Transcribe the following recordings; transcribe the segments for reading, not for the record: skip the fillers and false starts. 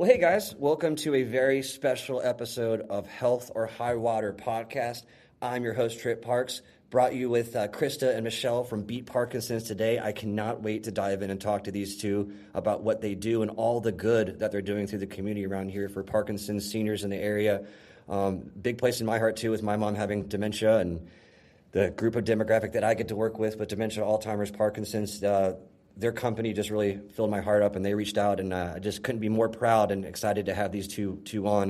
Well, hey guys, welcome to a very special episode of Health or High Water podcast. I'm your host, Tripp Parks, brought you with Krista and Michelle from Beat Parkinson's today. I cannot wait to dive in and talk to these two about what they do and all the good that they're doing through the community around here for Parkinson's seniors in the area. Big place in my heart too with my mom having dementia and the group of demographic that I get to work with dementia, Alzheimer's, Parkinson's. Their company just really filled my heart up, and they reached out, and I just couldn't be more proud and excited to have these two on.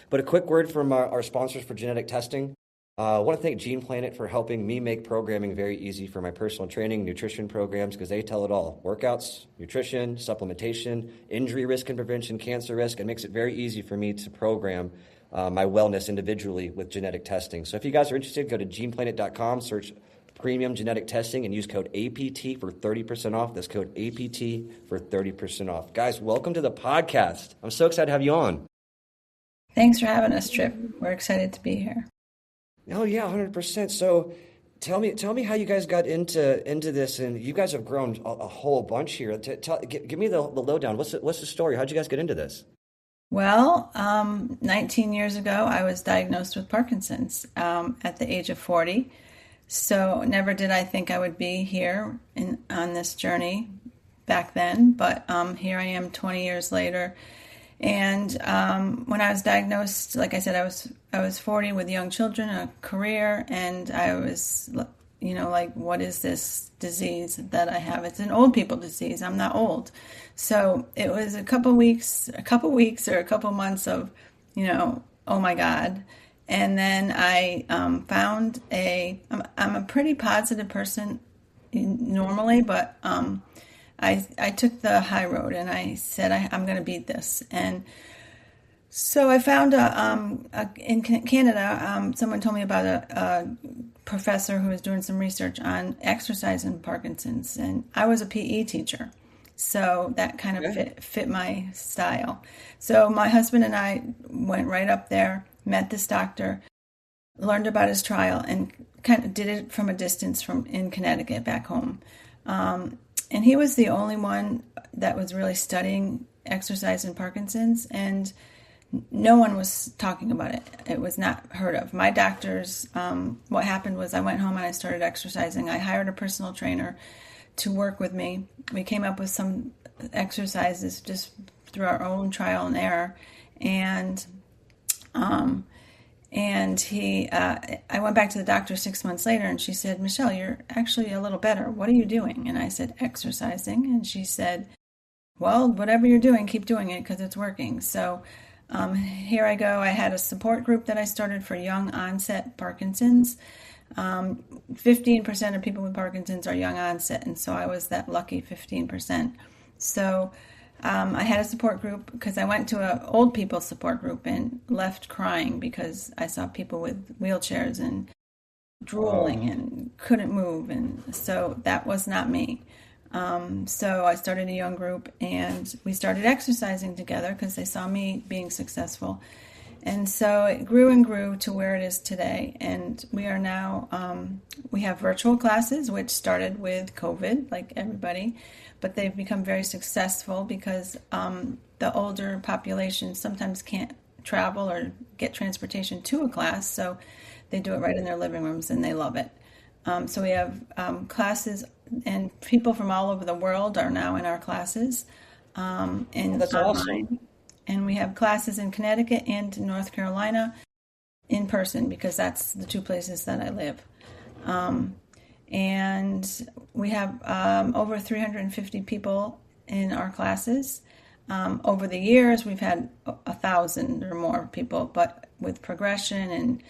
But a quick word from our sponsors for genetic testing. I want to thank Gene Planet for helping me make programming very easy for my personal training, nutrition programs, because they tell it all. Workouts, nutrition, supplementation, injury risk and prevention, cancer risk. It makes it very easy for me to program my wellness individually with genetic testing. So if you guys are interested, go to geneplanet.com, search premium genetic testing, and use code APT for 30% off. That's code APT for 30% off. Guys, welcome to the podcast. I'm so excited to have you on. Thanks for having us, Tripp. We're excited to be here. Oh yeah, 100%. So tell me how you guys got into this, and you guys have grown a whole bunch here. Give me the lowdown. What's the story? How'd you guys get into this? Well, 19 years ago, I was diagnosed with Parkinson's at the age of 40. So never did I think I would be here on this journey back then, but here I am 20 years later. And when I was diagnosed, like I said, I was 40 with young children, a career, and I was, like, what is this disease that I have? It's an old people disease. I'm not old. So it was a couple weeks or a couple months of, oh my God. And then I found I'm a pretty positive person normally, but I took the high road and I said, I'm going to beat this. And so I found in Canada, someone told me about a professor who was doing some research on exercise in Parkinson's. And I was a PE teacher. So that kind of fit my style. So my husband and I went right up there, met this doctor, learned about his trial, and kind of did it from a distance in Connecticut back home. And he was the only one that was really studying exercise in Parkinson's, and no one was talking about it. It was not heard of. My doctors, what happened was I went home and I started exercising. I hired a personal trainer to work with me. We came up with some exercises just through our own trial and error. And I went back to the doctor 6 months later, and she said, Michelle, you're actually a little better. What are you doing? And I said, exercising. And she said, well, whatever you're doing, keep doing it because it's working. So here I go. I had a support group that I started for young onset Parkinson's. 15% of people with Parkinson's are young onset, and so I was that lucky 15%. So I had a support group because I went to an old people support group and left crying because I saw people with wheelchairs and drooling and couldn't move, and so that was not me. So I started a young group, and we started exercising together because they saw me being successful. And so it grew and grew to where it is today. And we are now, we have virtual classes, which started with COVID, like everybody, but they've become very successful because the older population sometimes can't travel or get transportation to a class. So they do it right in their living rooms, and they love it. So we have classes, and people from all over the world are now in our classes. And that's awesome. And we have classes in Connecticut and North Carolina in person because that's the two places that I live. And we have over 350 people in our classes. Over the years, we've had 1,000 or more people, but with progression and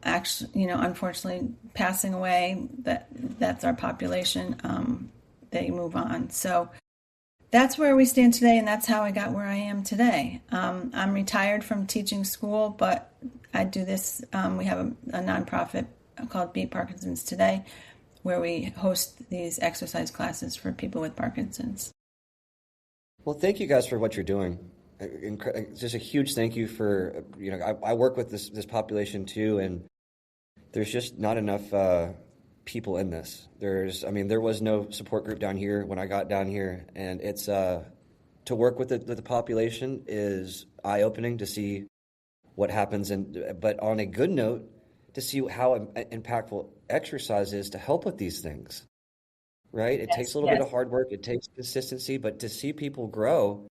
actually, unfortunately passing away, that's our population. They move on. So that's where we stand today, and that's how I got where I am today. I'm retired from teaching school, but I do this. We have a nonprofit called Beat Parkinson's Today, where we host these exercise classes for people with Parkinson's. Well, thank you guys for what you're doing. Just a huge thank you for, I work with this population too, and there's just not enough people in this. There was no support group down here when I got down here, and it's to work with the population is eye-opening to see what happens. But on a good note, to see how impactful exercise is to help with these things, right? It takes a little bit of hard work. It takes consistency, but to see people grow,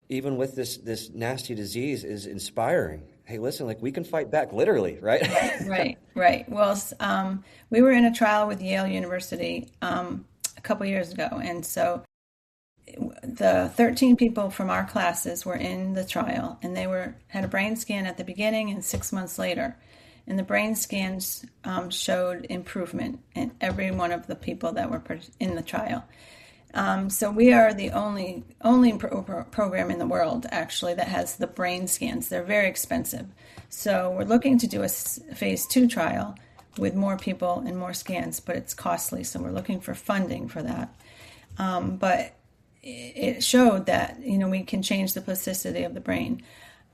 even with this nasty disease, is inspiring. Hey, listen, like we can fight back, literally, right? Right. Well, we were in a trial with Yale University a couple years ago, and so the 13 people from our classes were in the trial, and they had a brain scan at the beginning and 6 months later, and the brain scans showed improvement in every one of the people that were in the trial. So we are the only program in the world, actually, that has the brain scans. They're very expensive. So we're looking to do a phase 2 trial with more people and more scans, but it's costly. So we're looking for funding for that. But it showed that, we can change the plasticity of the brain.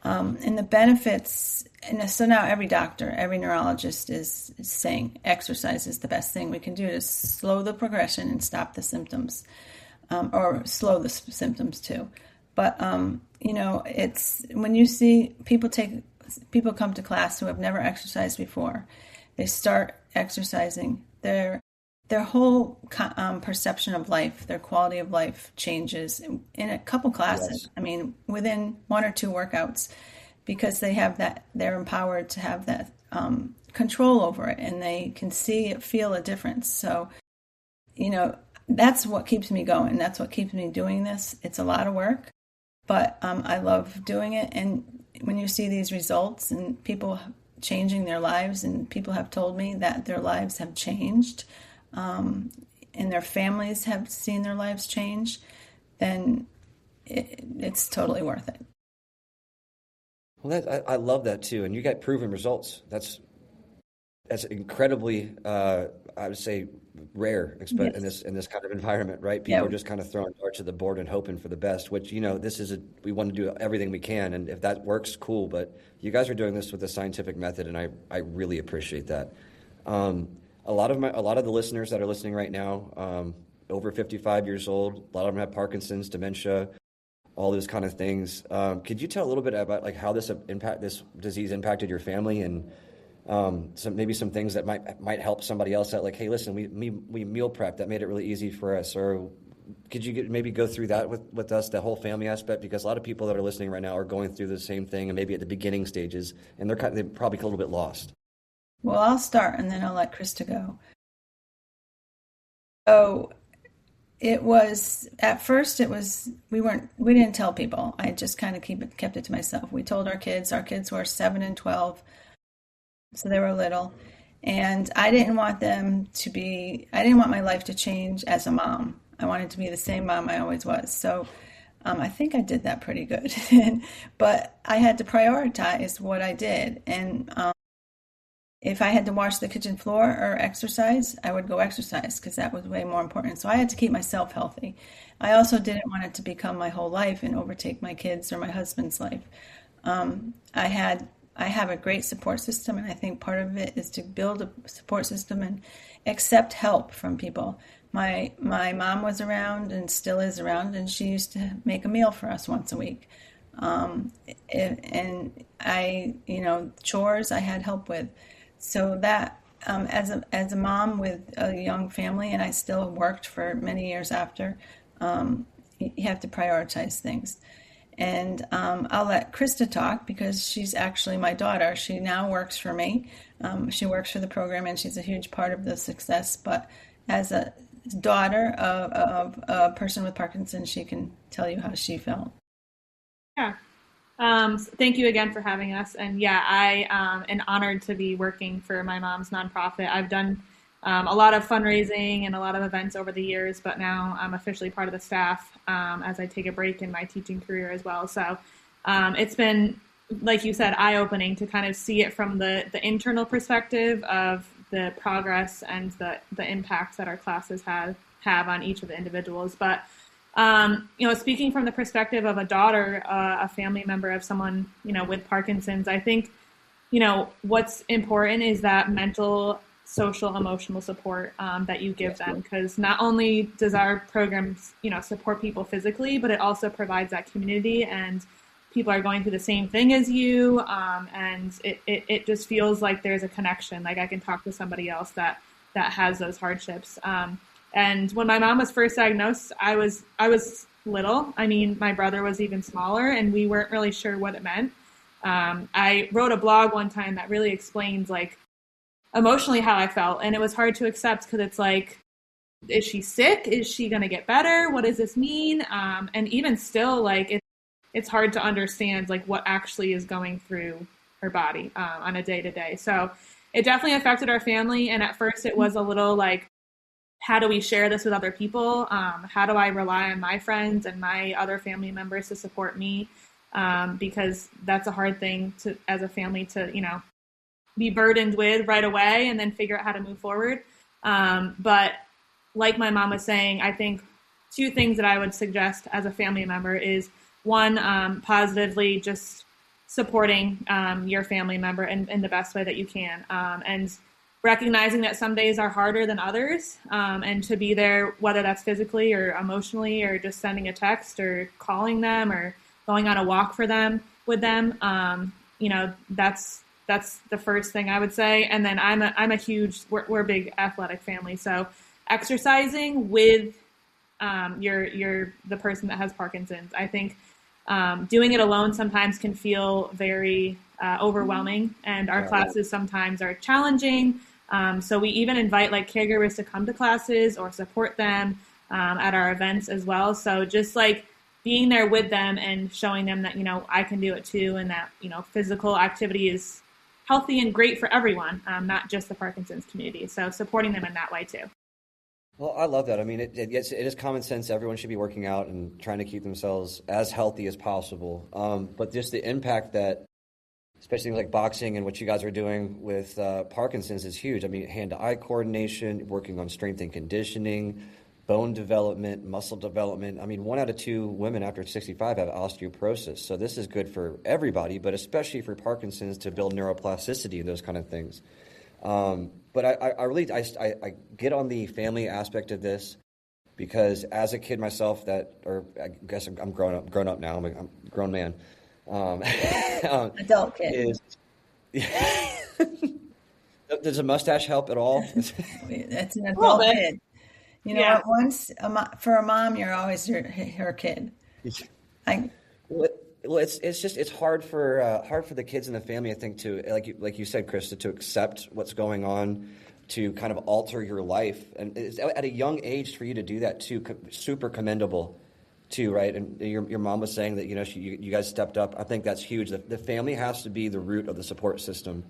And the benefits, and so now every doctor, every neurologist is saying exercise is the best thing we can do to slow the progression and stop the symptoms, or slow the symptoms too. But, it's when you see people come to class who have never exercised before, they start exercising, their whole perception of life, their quality of life changes in a couple classes. Yes. I mean, within 1 or 2 workouts, because they're empowered to have that control over it, and they can feel a difference. So, that's what keeps me going. That's what keeps me doing this. It's a lot of work, but I love doing it. And when you see these results and people changing their lives, and people have told me that their lives have changed, and their families have seen their lives change, then it's totally worth it. Well, I love that too, and you got proven results. That's incredibly, I would say, rare in this kind of environment, right? People are just kind of throwing darts at the board and hoping for the best. Which we want to do everything we can, and if that works, cool. But you guys are doing this with a scientific method, and I really appreciate that. A lot of the listeners that are listening right now, over 55 years old, a lot of them have Parkinson's, dementia, all those kind of things. Could you tell a little bit about like how this disease impacted your family, and some things that might help somebody else out? Like, hey, listen, we meal prep, that made it really easy for us. Or could you maybe go through that with us, the whole family aspect? Because a lot of people that are listening right now are going through the same thing, and maybe at the beginning stages, and they're probably a little bit lost. Well, I'll start, and then I'll let Krista go. So it was, at first we didn't tell people. I just kind of kept it to myself. We told our kids were 7 and 12, so they were little. And I didn't want my life to change as a mom. I wanted to be the same mom I always was. So I think I did that pretty good. But I had to prioritize what I did. And if I had to wash the kitchen floor or exercise, I would go exercise, because that was way more important. So I had to keep myself healthy. I also didn't want it to become my whole life and overtake my kids or my husband's life. I have a great support system, and I think part of it is to build a support system and accept help from people. My mom was around and still is around, and she used to make a meal for us once a week. And I, chores I had help with. So that, as a mom with a young family, and I still worked for many years after, you have to prioritize things. And I'll let Krista talk, because she's actually my daughter. She now works for me. She works for the program, and she's a huge part of the success. But as a daughter of a person with Parkinson's, she can tell you how she felt. Yeah. Thank you again for having us. And yeah, I am honored to be working for my mom's nonprofit. I've done a lot of fundraising and a lot of events over the years, but now I'm officially part of the staff as I take a break in my teaching career as well. So it's been, like you said, eye-opening to kind of see it from the internal perspective of the progress and the impacts that our classes have on each of the individuals. But speaking from the perspective of a daughter, a family member of someone, with Parkinson's, I think, what's important is that mental social emotional support that you give them, because not only does our program support people physically, but it also provides that community, and people are going through the same thing as you, and it just feels like there's a connection, like I can talk to somebody else that has those hardships. And when my mom was first diagnosed, I was little. I mean, my brother was even smaller, and we weren't really sure what it meant. I wrote a blog one time that really explains like emotionally how I felt, and it was hard to accept, because it's like, is she sick? Is she going to get better? What does this mean? And even still, like it's hard to understand like what actually is going through her body on a day-to-day. So it definitely affected our family, and at first it was a little like, how do we share this with other people? How do I rely on my friends and my other family members to support me? Because that's a hard thing as a family to be burdened with right away, and then figure out how to move forward. But like my mom was saying, I think two things that I would suggest as a family member is, one, positively just supporting your family member in the best way that you can, and recognizing that some days are harder than others, and to be there, whether that's physically or emotionally, or just sending a text or calling them or going on a walk with them. That's the first thing I would say. And then we're a big athletic family. So exercising with the person that has Parkinson's, I think doing it alone sometimes can feel very overwhelming, and our classes sometimes are challenging. So we even invite like caregivers to come to classes or support them at our events as well. So just like being there with them and showing them that, I can do it too, and that, physical activity is healthy and great for everyone, not just the Parkinson's community. So supporting them in that way too. Well, I love that. I mean, it is common sense. Everyone should be working out and trying to keep themselves as healthy as possible. But just the impact that, especially things like boxing and what you guys are doing with Parkinson's, is huge. I mean, hand-to-eye coordination, working on strength and conditioning, bone development, muscle development. I mean, 1 out of 2 women after 65 have osteoporosis. So this is good for everybody, but especially for Parkinson's, to build neuroplasticity and those kind of things. But I get on the family aspect of this, because as a kid myself, or I guess I'm grown up now. I'm a grown man. Adult kid. Does a mustache help at all? That's an adult kid. What? Once for a mom, you're always her kid. It's hard for the kids in the family, I think, to like you said, Krista, to accept what's going on, to kind of alter your life, and it's, at a young age, for you to do that too, super commendable, too, right? And your mom was saying that you guys stepped up. I think that's huge. The family has to be the root of the support system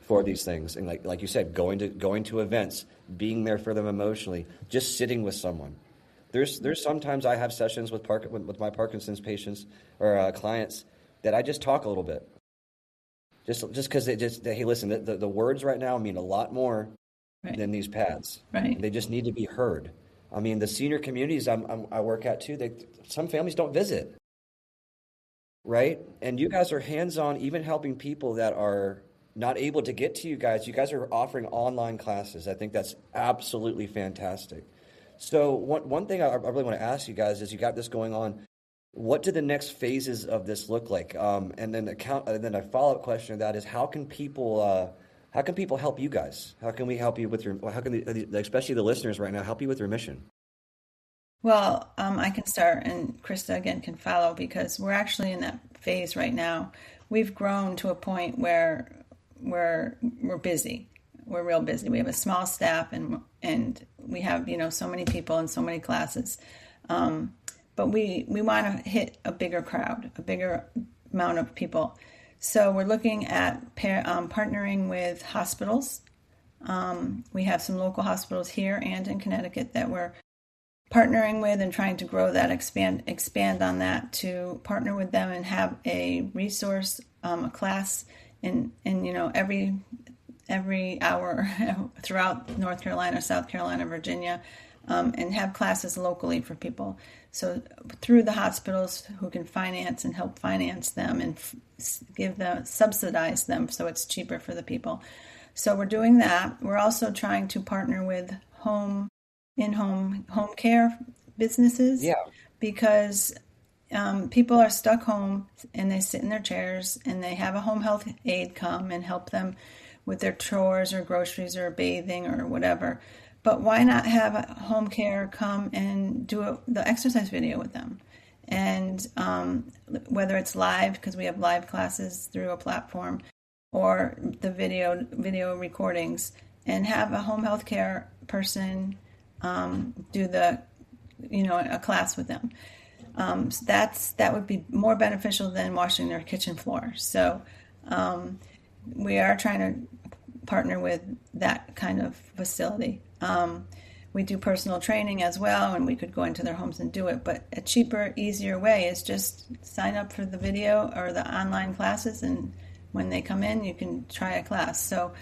for these things, and like you said, going to events, being there for them emotionally, just sitting with someone. There's sometimes I have sessions with my Parkinson's patients or clients that I just talk a little bit, just because hey, listen, the words right now mean a lot more than these pads. Right. They just need to be heard. I mean, the senior communities I work at too, some families don't visit, right? And you guys are hands-on, even helping people that are not able to get to you guys. You guys are offering online classes. I think that's absolutely fantastic. So one thing I really want to ask you guys is, you got this going on. What do the next phases of this look like? And then a follow-up question of that is, how can people help you guys? How can we help you with especially the listeners right now, help you with your mission? Well, I can start, and Krista again can follow, because we're actually in that phase right now. We've grown to a point where we're busy. We're real busy. We have a small staff, and we have so many people and so many classes. But we want to hit a bigger crowd, a bigger amount of people. So we're looking at partnering with hospitals. We have some local hospitals here and in Connecticut that we're partnering with, and trying to grow that, expand on that, to partner with them and have a resource, a class in every hour throughout North Carolina, South Carolina, Virginia, and have classes locally for people. So through the hospitals who can finance and help finance them and subsidize them, so it's cheaper for the people. So we're doing that. We're also trying to partner with in-home home care businesses, Yeah. because people are stuck home and they sit in their chairs and they have a home health aide come and help them with their chores or groceries or bathing or whatever. But why not have a home care come and do the exercise video with them? And whether it's live, because we have live classes through a platform, or the video recordings, and have a home health care person do a class with them. So that would be more beneficial than washing their kitchen floor. So we are trying to partner with that kind of facility. We do personal training as well, and we could go into their homes and do it. But a cheaper, easier way is just sign up for the video or the online classes, and when they come in, you can try a class. So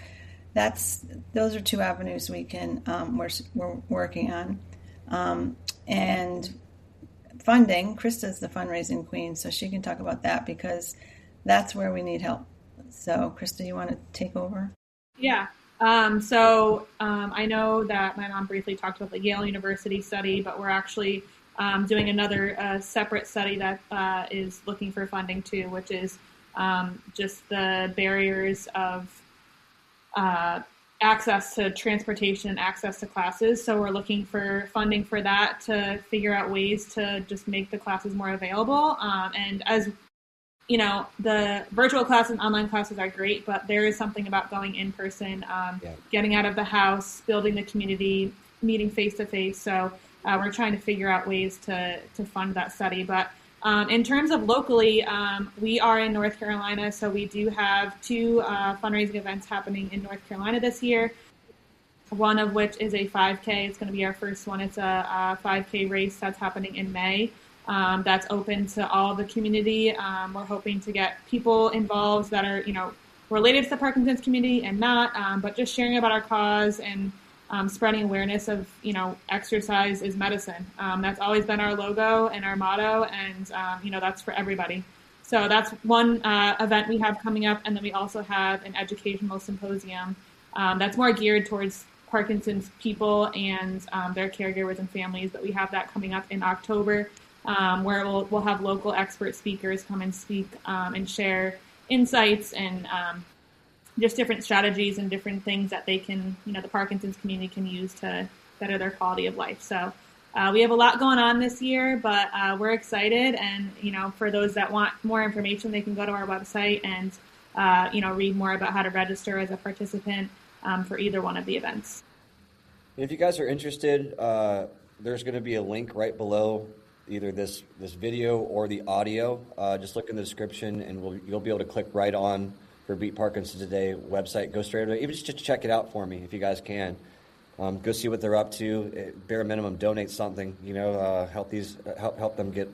those are two avenues we're working on. And funding, Krista's the fundraising queen, so she can talk about that, because that's where we need help. So Krista, you want to take over? Yeah. I know that my mom briefly talked about the Yale University study, but we're actually doing another separate study that is looking for funding too, which is just the barriers of access to transportation and access to classes. So we're looking for funding for that to figure out ways to just make the classes more available. And as you know, the virtual classes and online classes are great, but there is something about going in person, getting out of the house, building the community, meeting face to face. So we're trying to figure out ways to fund that study. But in terms of locally, we are in North Carolina, so we do have two fundraising events happening in North Carolina this year. One of which is a 5K. It's going to be our first one. It's a 5K race that's happening in May. That's open to all the community. We're hoping to get people involved that are, related to the Parkinson's community and not, but just sharing about our cause and spreading awareness of, exercise is medicine. That's always been our logo and our motto, and, that's for everybody. So that's one event we have coming up, and then we also have an educational symposium that's more geared towards Parkinson's people and their caregivers and families, but we have that coming up in October. Where we'll have local expert speakers come and speak and share insights and just different strategies and different things that they can, the Parkinson's community can use to better their quality of life. So we have a lot going on this year, but we're excited. And, for those that want more information, they can go to our website and, read more about how to register as a participant for either one of the events. If you guys are interested, there's going to be a link right below either this video or the audio. Just look in the description, and you'll be able to click right on for Beat Parkinson Today website. Go straight away. Even just check it out for me if you guys can. Go see what they're up to. Bare minimum, donate something. Help them get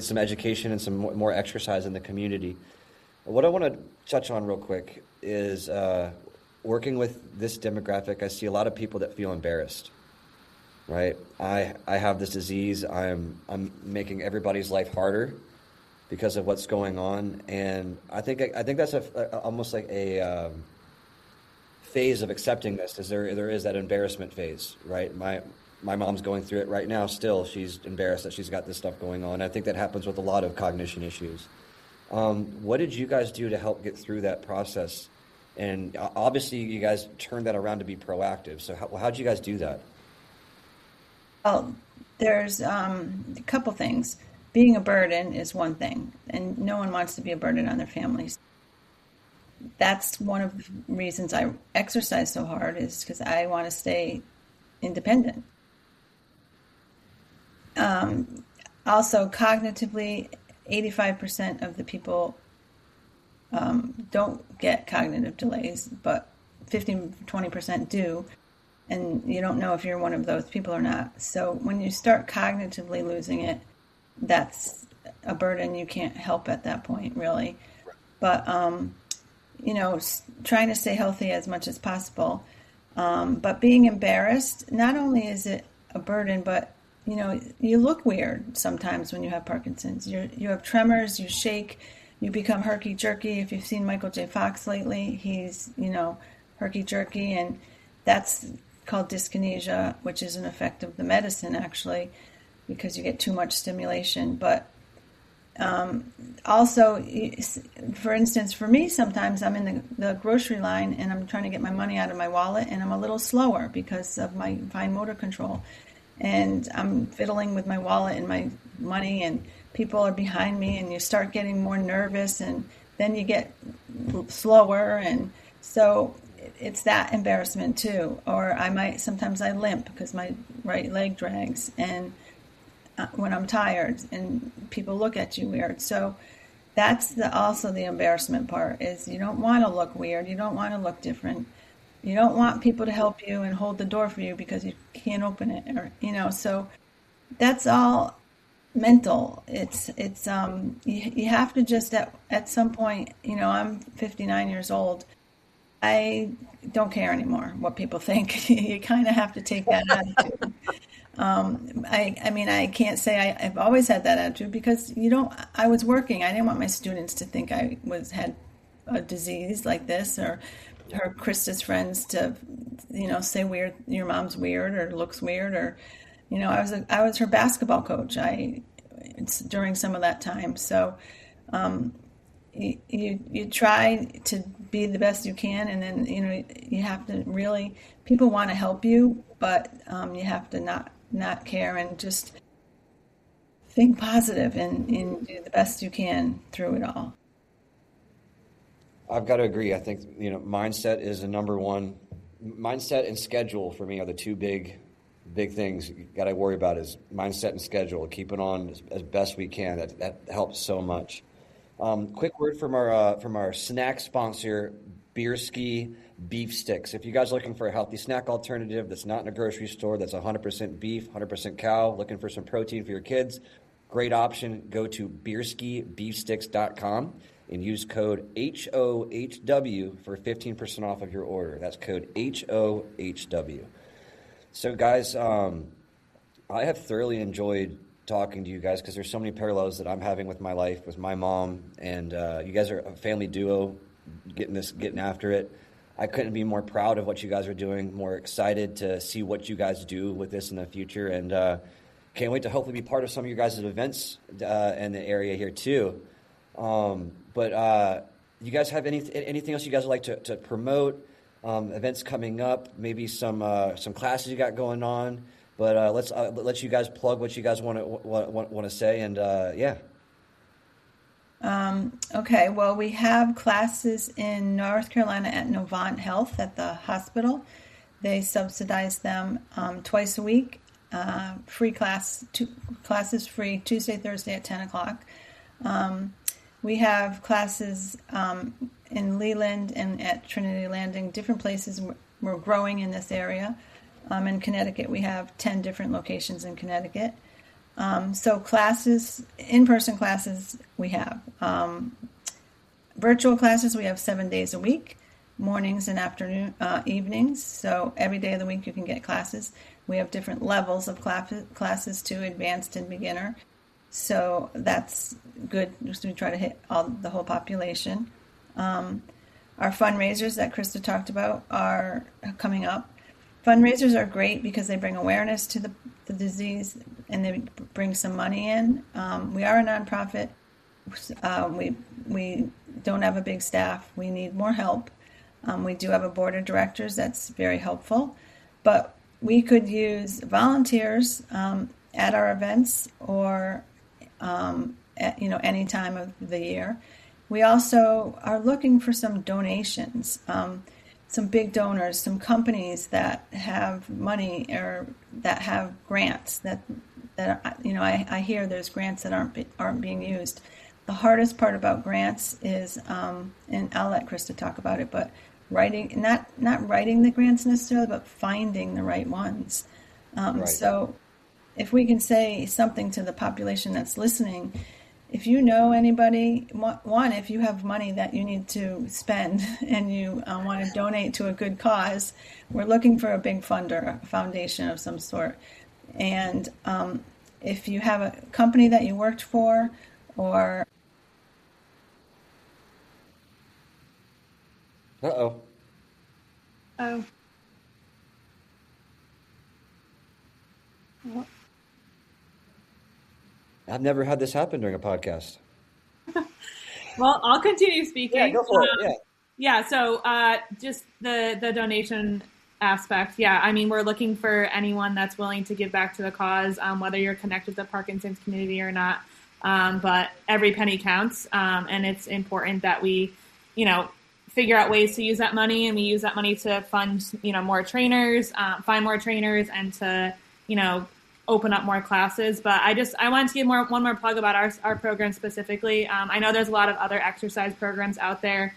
some education and some more exercise in the community. What I want to touch on real quick is working with this demographic. I see a lot of people that feel embarrassed. Right, I have this disease. I'm making everybody's life harder because of what's going on, and I think that's almost like a phase of accepting this. Is there is that embarrassment phase, right? My mom's going through it right now. Still, she's embarrassed that she's got this stuff going on. I think that happens with a lot of cognition issues. What did you guys do to help get through that process? And obviously, you guys turned that around to be proactive. So how did you guys do that? Well, there's a couple things. Being a burden is one thing, and no one wants to be a burden on their families. That's one of the reasons I exercise so hard, is because I want to stay independent. Also, cognitively, 85% of the people don't get cognitive delays, but 15-20% do. And you don't know if you're one of those people or not. So when you start cognitively losing it, that's a burden you can't help at that point, really. But, trying to stay healthy as much as possible. But being embarrassed, not only is it a burden, but, you look weird sometimes when you have Parkinson's. You have tremors, you shake, you become herky-jerky. If you've seen Michael J. Fox lately, he's, herky-jerky, and that's called dyskinesia, which is an effect of the medicine, actually, because you get too much stimulation. But also, for instance, for me, sometimes I'm in the grocery line and I'm trying to get my money out of my wallet, and I'm a little slower because of my fine motor control. And I'm fiddling with my wallet and my money, and people are behind me, and you start getting more nervous, and then you get slower. And so it's that embarrassment too. Or sometimes I limp because my right leg drags, and when I'm tired, and people look at you weird. So that's also the embarrassment part, is you don't want to look weird. You don't want to look different. You don't want people to help you and hold the door for you because you can't open it, or so that's all mental. It's you have to just at some point, I'm 59 years old. I don't care anymore what people think. You kind of have to take that attitude. I can't say I've always had that attitude, because I was working. I didn't want my students to think I had a disease like this, or Krista's friends to, say weird, your mom's weird or looks weird, or, I was her basketball coach. It's during some of that time. So, you try to be the best you can, and then, you have to really, people want to help you, but, you have to not care and just think positive and do the best you can through it all. I've got to agree. I think, mindset is the number one. Mindset and schedule for me are the two big things you got to worry about, is mindset and schedule. Keep it on as best we can. That helps so much. Quick word from our snack sponsor, Beerski Beef Sticks. If you guys are looking for a healthy snack alternative that's not in a grocery store, that's 100% beef, 100% cow, looking for some protein for your kids, great option. Go to beerskibeefsticks.com and use code HOHW for 15% off of your order. That's code HOHW. So guys, I have thoroughly enjoyed talking to you guys, because there's so many parallels that I'm having with my life, with my mom, and you guys are a family duo getting after it. I couldn't be more proud of what you guys are doing, more excited to see what you guys do with this in the future, and can't wait to hopefully be part of some of your guys' events in the area here too. But you guys have anything else you guys would like to promote? Events coming up, maybe some classes you got going on. But let's let you guys plug what you guys want to say, and yeah. Okay, well, we have classes in North Carolina at Novant Health at the hospital. They subsidize them twice a week. Free classes free Tuesday, Thursday at 10 o'clock. We have classes in Leland and at Trinity Landing, different places. We're growing in this area. In Connecticut, we have 10 different locations in Connecticut. So classes, in-person classes, we have. Virtual classes, we have 7 days a week, mornings and evenings. So every day of the week you can get classes. We have different levels of classes too, advanced and beginner. So that's good. So we try to hit the whole population. Our fundraisers that Krista talked about are coming up. Fundraisers are great because they bring awareness to the disease, and they bring some money in. We are a nonprofit. We don't have a big staff. We need more help. We do have a board of directors that's very helpful, but we could use volunteers at our events, or at any time of the year. We also are looking for some donations. Some big donors, some companies that have money or that have grants that I hear there's grants that aren't being used. The hardest part about grants is, and I'll let Krista talk about it, but not writing the grants necessarily, but finding the right ones. Right. So if we can say something to the population that's listening, if you know anybody, if you have money that you need to spend and you want to donate to a good cause, we're looking for a big funder, a foundation of some sort. And if you have a company that you worked for, or Uh-oh. Oh. Well, I've never had this happen during a podcast. I'll continue Yeah, speaking. go for it. Yeah. Yeah, so just the donation aspect. Yeah, I mean, we're looking for anyone that's willing to give back to the cause, whether you're connected to the Parkinson's community or not. But every penny counts, and it's important that we, figure out ways to use that money, and we use that money to fund, more trainers, find more trainers, and to, open up more classes. But I wanted to give one more plug about our program specifically. I know there's a lot of other exercise programs out there,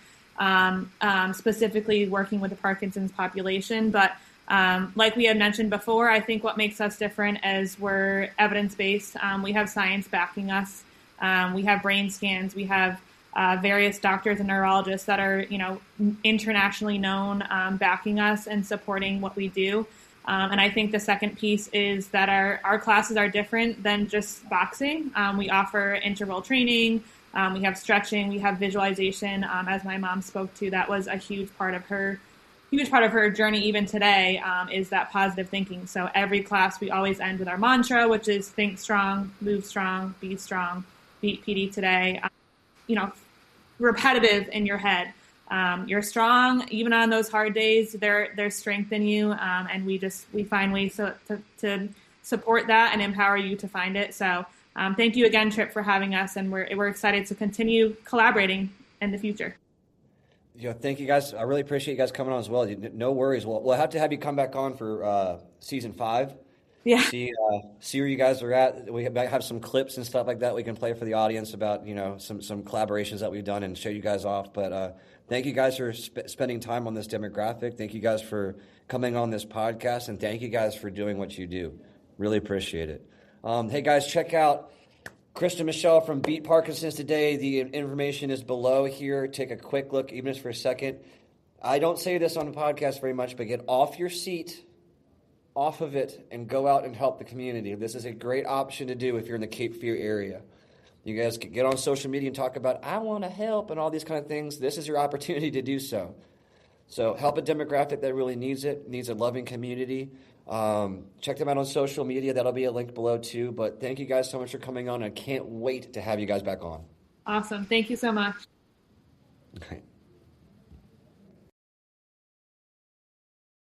specifically working with the Parkinson's population. But like we had mentioned before, I think what makes us different is we're evidence-based. We have science backing us. We have brain scans. We have various doctors and neurologists that are, internationally known, backing us and supporting what we do. And I think the second piece is that our classes are different than just boxing. We offer interval training. We have stretching. We have visualization. As my mom spoke to, that was a huge part of her journey even today, is that positive thinking. So every class we always end with our mantra, which is think strong, move strong, be strong, beat PD today. Repetitive in your head. You're strong, even on those hard days. There's strength in you, and we find ways to support that and empower you to find it. So thank you again, Tripp, for having us, and we're excited to continue collaborating in the future. Yeah, thank you guys. I really appreciate you guys coming on as well. No worries. We'll have to have you come back on for season 5. Yeah. See where you guys are at. We have some clips and stuff like that we can play for the audience about some collaborations that we've done and show you guys off. But thank you guys for spending time on this demographic. Thank you guys for coming on this podcast, and thank you guys for doing what you do. Really appreciate it. Hey guys, check out Krista and Michelle from Beat Parkinson's today. The information is below here. Take a quick look, even just for a second. I don't say this on the podcast very much, but get off your seat, off of it, and go out and help the community. This is a great option to do if you're in the Cape Fear area. You guys can get on social media and talk about, I want to help, and all these kind of things. This is your opportunity to do so. So help a demographic that really needs it, needs a loving community. Check them out on social media. That'll be a link below too. But thank you guys so much for coming on. I can't wait to have you guys back on. Awesome. Thank you so much. Okay.